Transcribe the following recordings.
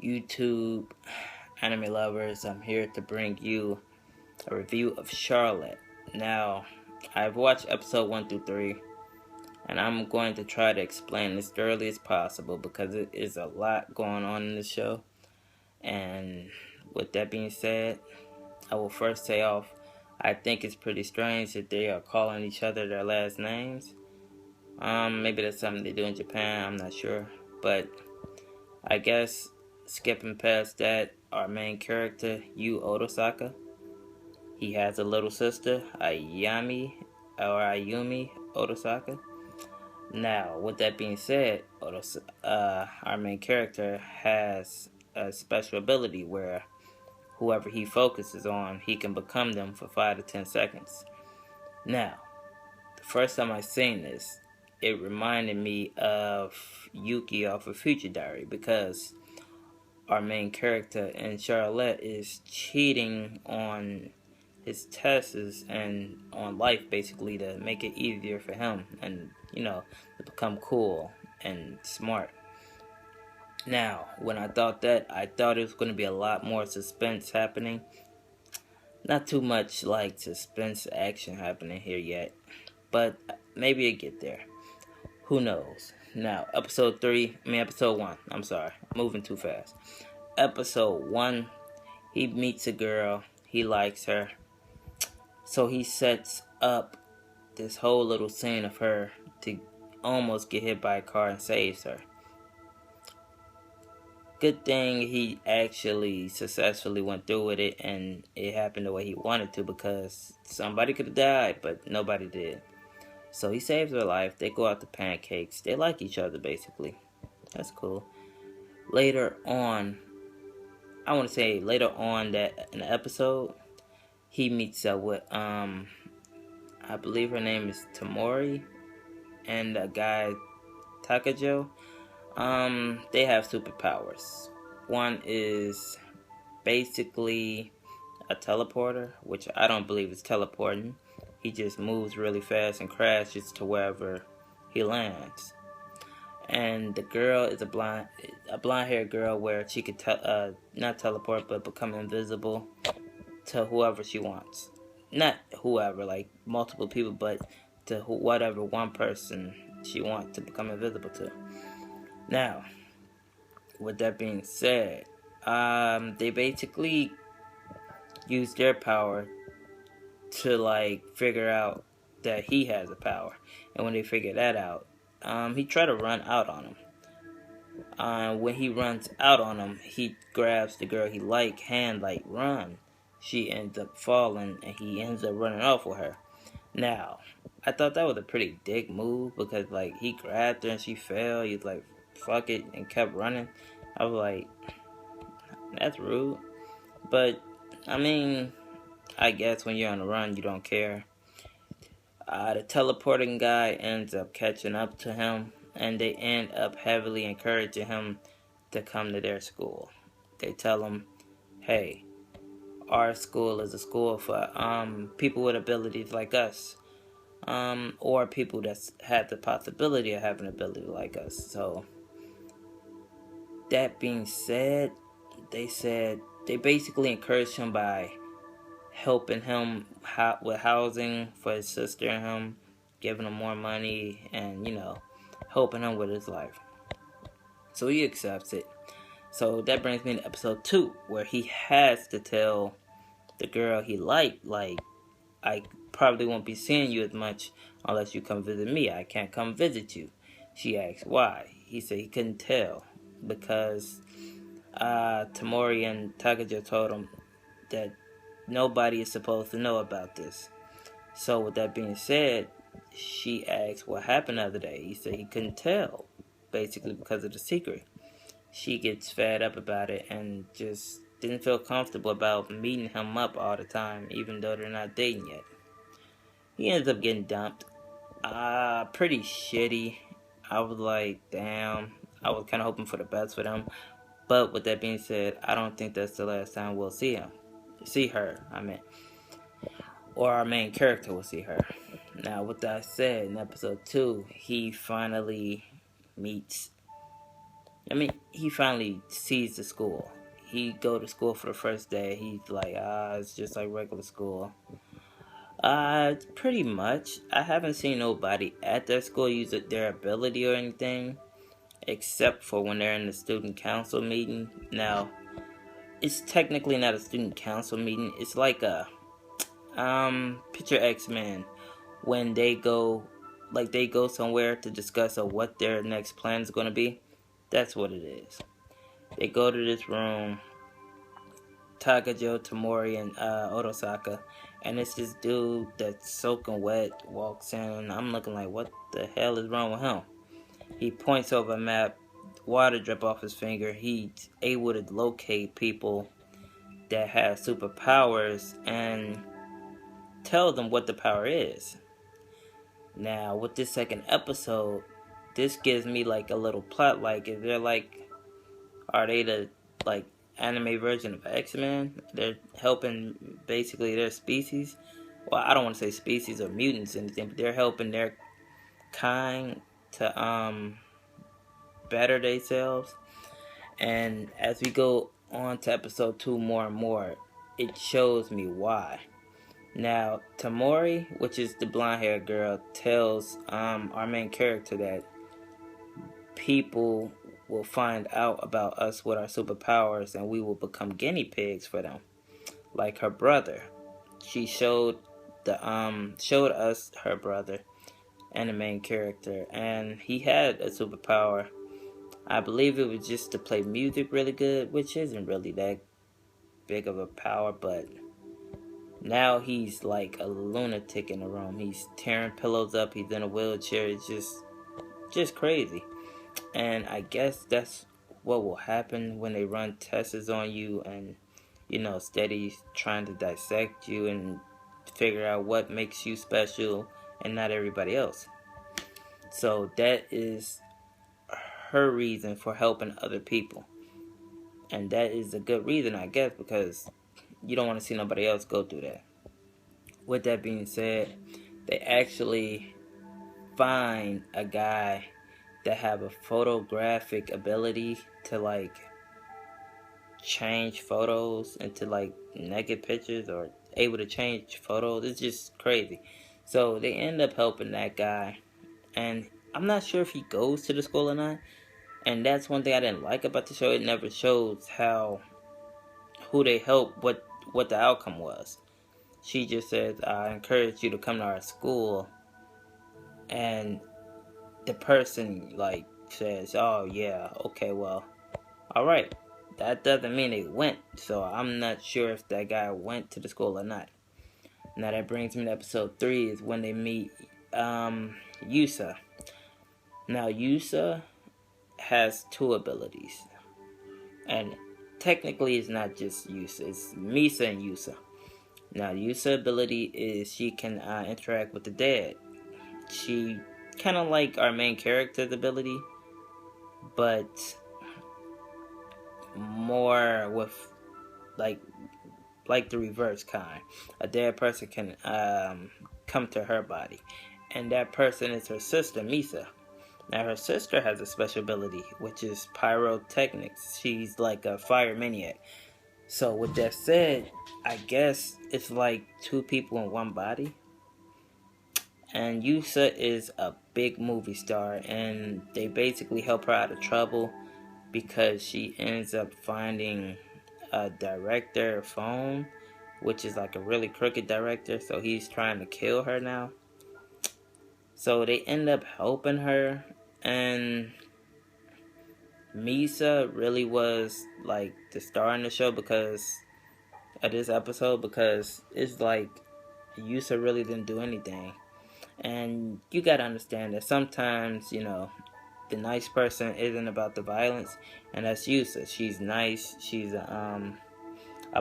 YouTube anime lovers? I'm here to bring you a review of Charlotte. Now, I've watched episode 1 through 3, and I'm going to try to explain as thoroughly as possible because it is a lot going on in the show. And with that being said, I will first say off, I think it's pretty strange that they are calling each other their last names. Maybe that's something they do in Japan, I'm not sure. But I guess skipping past that, our main character, Yu Otosaka, he has a little sister, Ayumi Otosaka. Now, with that being said, our main character has a special ability where whoever he focuses on, he can become them for 5 to 10 seconds. Now, the first time I seen this, it reminded me of Yuki off of Future Diary because our main character in Charlotte is cheating on his tests and on life basically to make it easier for him and, to become cool and smart. Now, when I thought that, I thought it was going to be a lot more suspense happening. Not too much like suspense action happening here yet, but maybe it get there. Who knows? Now, episode 1. I'm sorry, I'm moving too fast. Episode 1, he meets a girl, he likes her, so he sets up this whole little scene of her to almost get hit by a car and saves her. Good thing he actually successfully went through with it and it happened the way he wanted to because somebody could have died, but nobody did. So he saves her life, they go out to pancakes, they like each other basically. That's cool. Later on that in the episode, he meets up with, I believe her name is Tamori, and a guy, Takajo. They have superpowers. One is basically a teleporter, which I don't believe is teleporting. He just moves really fast and crashes to wherever he lands. And the girl is a blonde-haired girl where she could not teleport but become invisible to whoever she wants. Not whoever, like multiple people, but to whatever one person she wants to become invisible to. Now, with that being said, they basically use their power to figure out that he has a power. And when they figure that out, he tried to run out on him. When he runs out on him, he grabs the girl he run. She ends up falling and he ends up running off with her. Now, I thought that was a pretty dick move because he grabbed her and she fell. He's like, fuck it, and kept running. I was like, that's rude. But I mean, I guess when you're on the run, you don't care. The teleporting guy ends up catching up to him, and they end up heavily encouraging him to come to their school. They tell him, hey, our school is a school for people with abilities like us, or people that have the possibility of having an ability like us. So, that being said, they basically encouraged him by helping him with housing for his sister and him, giving him more money, and helping him with his life. So he accepts it. So that brings me to episode 2, where he has to tell the girl he liked, I probably won't be seeing you as much unless you come visit me. I can't come visit you. She asks why. He said he couldn't tell because Tamori and Takaja told him that nobody is supposed to know about this. So with that being said, she asked what happened the other day. He said he couldn't tell, basically because of the secret. She gets fed up about it and just didn't feel comfortable about meeting him up all the time, even though they're not dating yet. He ends up getting dumped. Pretty shitty. I was like, damn. I was kind of hoping for the best for them. But with that being said, I don't think that's the last time we'll see him. See her, I mean. Or our main character will see her. Now, with that said, in episode 2, he finally meets I mean, he finally sees the school. He go to school for the first day. He's like, it's just like regular school. Pretty much. I haven't seen nobody at that school use their ability or anything, except for when they're in the student council meeting. Now, it's technically not a student council meeting. It's like a, picture X-Men when they go somewhere to discuss what their next plan is going to be. That's what it is. They go to this room, Takajo, Tamori, and Otosaka, and it's this dude that's soaking wet walks in, and I'm looking like, what the hell is wrong with him? He points over a map, water drip off his finger. He's able to locate people that have superpowers and tell them what the power is. Now, with this second episode, this gives me like a little plot. Like, is there like, are they the like anime version of X-Men? They're helping basically their species. Well, I don't want to say species or mutants or anything, but they're helping their kind to better themselves. And as we go on to episode 2 more and more, it shows me why. Now, Tamori, which is the blonde-haired girl, tells our main character that people will find out about us with our superpowers and we will become guinea pigs for them. Like her brother. She showed us her brother and the main character, and he had a superpower. I believe it was just to play music really good, which isn't really that big of a power, but now he's like a lunatic in the room. He's tearing pillows up, he's in a wheelchair, it's just crazy. And I guess that's what will happen when they run tests on you and, steady trying to dissect you and figure out what makes you special and not everybody else. So that is her reason for helping other people. And that is a good reason, I guess, because you don't want to see nobody else go through that. With that being said, they actually find a guy that have a photographic ability to like change photos into like naked pictures, or able to change photos. It's just crazy. So they end up helping that guy, and I'm not sure if he goes to the school or not. And that's one thing I didn't like about the show. It never shows who they help, what the outcome was. She just says, I encourage you to come to our school, and the person like says, oh yeah, okay, well, alright. That doesn't mean they went, so I'm not sure if that guy went to the school or not. Now that brings me to episode 3, is when they meet Yusa. Now Yusa has 2 abilities, and technically it's not just Yusa, it's Misa and Yusa. Now Yusa ability is she can interact with the dead. She kind of like our main character's ability, but more with like the reverse kind. A dead person can come to her body, and that person is her sister Misa. Now her sister has a special ability, which is pyrotechnics. She's like a fire maniac. So with that said, I guess it's like 2 people in one body. And Yusa is a big movie star, and they basically help her out of trouble because she ends up finding a director phone, which is like a really crooked director, so he's trying to kill her now. So they end up helping her, and Misa really was like the star in the show because of this episode, because it's like Yusa really didn't do anything. And you gotta understand that sometimes, the nice person isn't about the violence, and that's Yusa. She's nice. She's a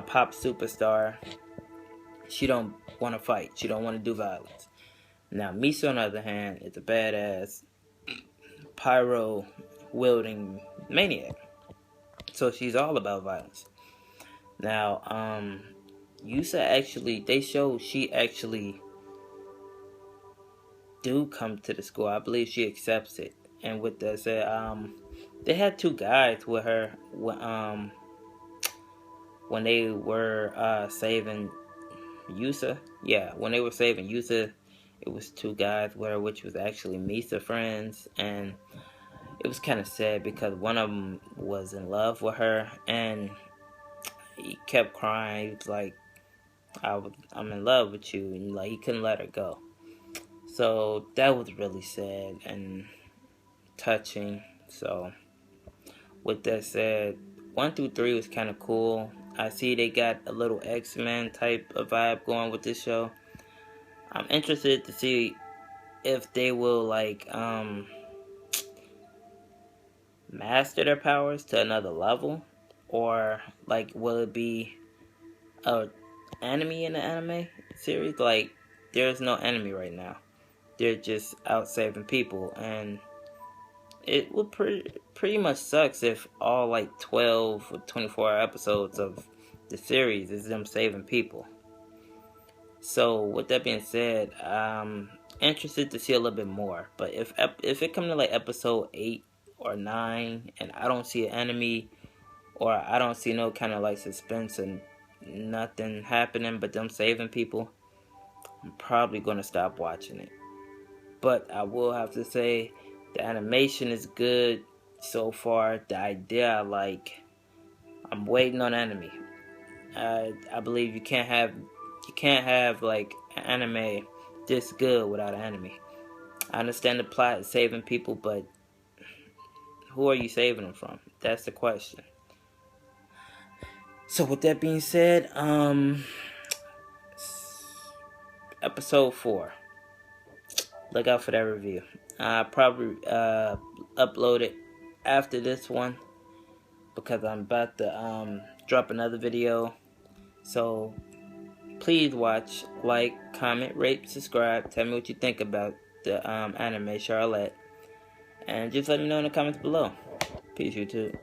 pop superstar. She don't want to fight. She don't want to do violence. Now, Misa, on the other hand, is a badass pyro wielding maniac. So she's all about violence. Now, Yusa actually, they show she actually do come to the school. I believe she accepts it. And with that said, they had two guys with her when they were saving Yusa. Yeah, when they were saving Yusa, it was two guys with her, which was actually Misa friends, and it was kind of sad because one of them was in love with her, and he kept crying. He was like, I'm in love with you," and like he couldn't let her go. So that was really sad and touching. So with that said, 1 through 3 was kind of cool. I see they got a little X-Men type of vibe going with this show. I'm interested to see if they will like master their powers to another level, or like will it be a enemy in the anime series? Like there's no enemy right now. They're just out saving people, and it would pretty much sucks if all like 12 or 24 episodes of the series is them saving people. So with that being said, I'm interested to see a little bit more. But if it comes to like episode 8 or 9 and I don't see an enemy, or I don't see no kind of like suspense and nothing happening but them saving people, I'm probably gonna stop watching it. But I will have to say the animation is good so far. The idea I like. I'm waiting on enemy. I believe you can't have like an anime this good without an enemy. I understand the plot is saving people, but who are you saving them from? That's the question. So with that being said, episode 4. Look out for that review. I probably upload it after this one because I'm about to drop another video. So please watch, like, comment, rate, subscribe. Tell me what you think about the anime Charlotte, and just let me know in the comments below. Peace, YouTube.